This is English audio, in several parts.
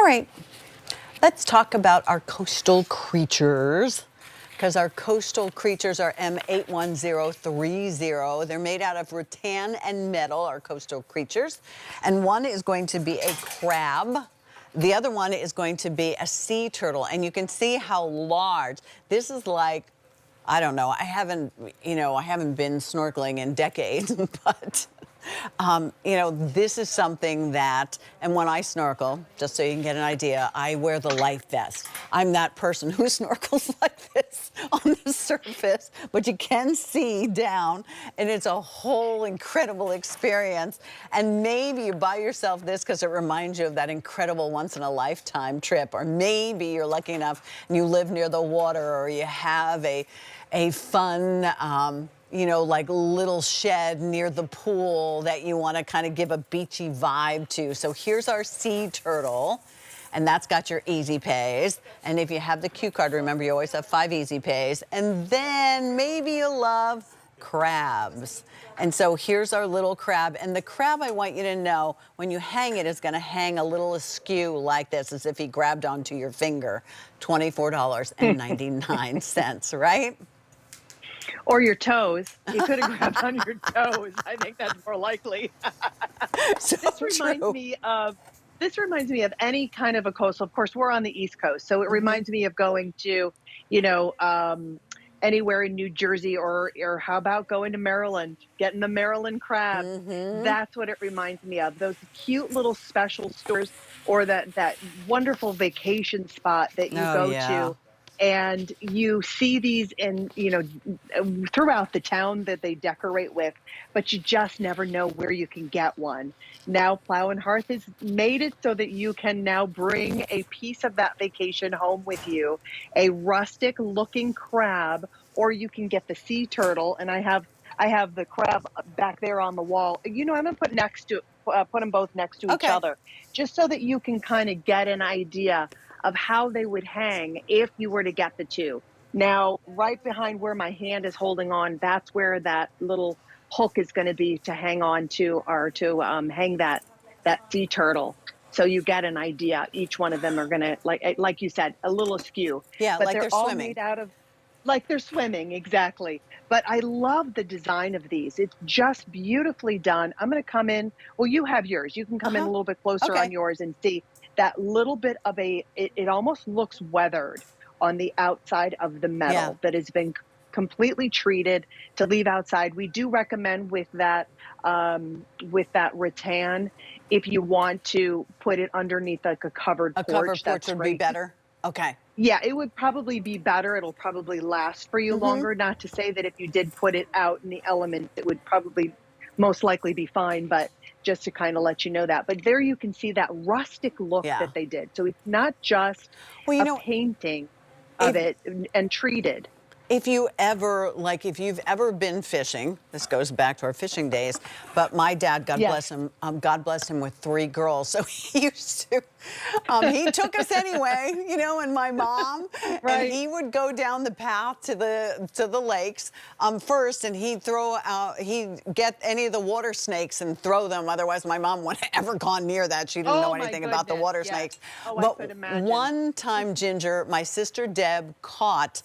right, let's talk about our coastal creatures, because our coastal creatures are M81030. They're made out of rattan and metal, our coastal creatures. And one is going to be a crab. The other one is going to be a sea turtle. And you can see how large. This is like, I don't know, I haven't been snorkeling in decades, but this is something that, and when I snorkel, just so you can get an idea, I wear the life vest. I'm that person who snorkels like this on the surface, but you can see down, and it's a whole incredible experience. And maybe you buy yourself this because it reminds you of that incredible once-in-a-lifetime trip, or maybe you're lucky enough and you live near the water, or you have a fun, like little shed near the pool that you want to kind of give a beachy vibe to. So here's our sea turtle, and that's got your easy pays. And if you have the Q card, remember you always have 5 easy pays. And then maybe you love crabs. And so here's our little crab. And the crab, I want you to know, when you hang it, is going to hang a little askew like this, as if he grabbed onto your finger. $24.99, right? Or your toes. You could have grabbed on your toes. I think that's more likely. So This reminds me of any kind of a coastal. Of course, we're on the East Coast, so it reminds me of going to, anywhere in New Jersey, or how about going to Maryland, getting the Maryland crab. That's what it reminds me of. Those cute little special stores, or that wonderful vacation spot that you go to. And you see these throughout the town that they decorate with, but you just never know where you can get one. Now Plow and Hearth has made it so that you can now bring a piece of that vacation home with you, a rustic looking crab, or you can get the sea turtle. And I have the crab back there on the wall. I'm gonna put them both next to each other, just so that you can kind of get an idea of how they would hang if you were to get the two. Now, right behind where my hand is holding on, that's where that little hook is going to be to hang on to, or to hang that sea turtle. So you get an idea. Each one of them are going to, like you said, a little askew. Yeah, but like they're all made out of, like they're swimming, exactly. But I love the design of these. It's just beautifully done. I'm going to come in. Well, you have yours. You can come in a little bit closer on yours and see that little bit of it almost looks weathered on the outside of the metal that has been completely treated to leave outside. We do recommend with that rattan, if you want to put it underneath like a covered porch. A covered porch would be better? Okay. Yeah, it would probably be better. It'll probably last for you longer. Not to say that if you did put it out in the elements, it would probably most likely be fine, but just to kind of let you know that. But there you can see that rustic look that they did. So it's not just a painting of it and treated. If you've ever been fishing, this goes back to our fishing days, but my dad, God bless him with 3 girls. So he used to, he took us anyway, and my mom, and he would go down the path to the lakes first, and he'd get any of the water snakes and throw them. Otherwise, my mom wouldn't have ever gone near that. She didn't know anything about the water snakes. I could imagine. One time, Ginger, my sister Deb caught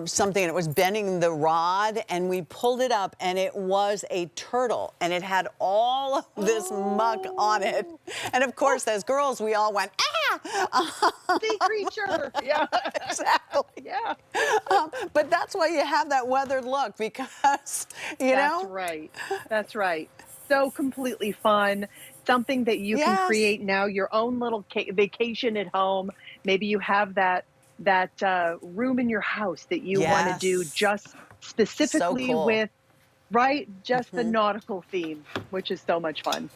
something, and it was bending the rod, and we pulled it up, and it was a turtle, and it had all of this muck on it. And of course, as girls, we all went, ah! Sea creature. Yeah, exactly. Yeah. But that's why you have that weathered look, because, That's right. That's right. So completely fun. Something that you can create now, your own little vacation at home. Maybe you have that room in your house that you want to do just specifically with, just the nautical theme, which is so much fun.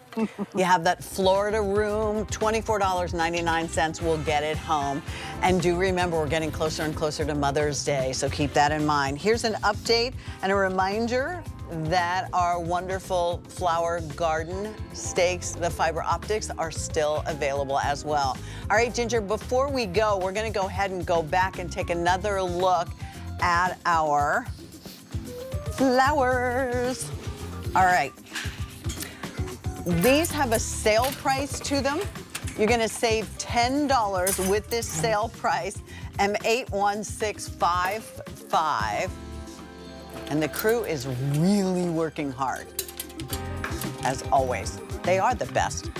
You have that Florida room, $24.99 will get it home. And do remember, we're getting closer and closer to Mother's Day, so keep that in mind. Here's an update and a reminder that our wonderful flower garden stakes, the fiber optics, are still available as well. All right, Ginger, before we go, we're going to go ahead and go back and take another look at our flowers. All right. These have a sale price to them. You're going to save $10 with this sale price, M81655. And the crew is really working hard. As always, they are the best.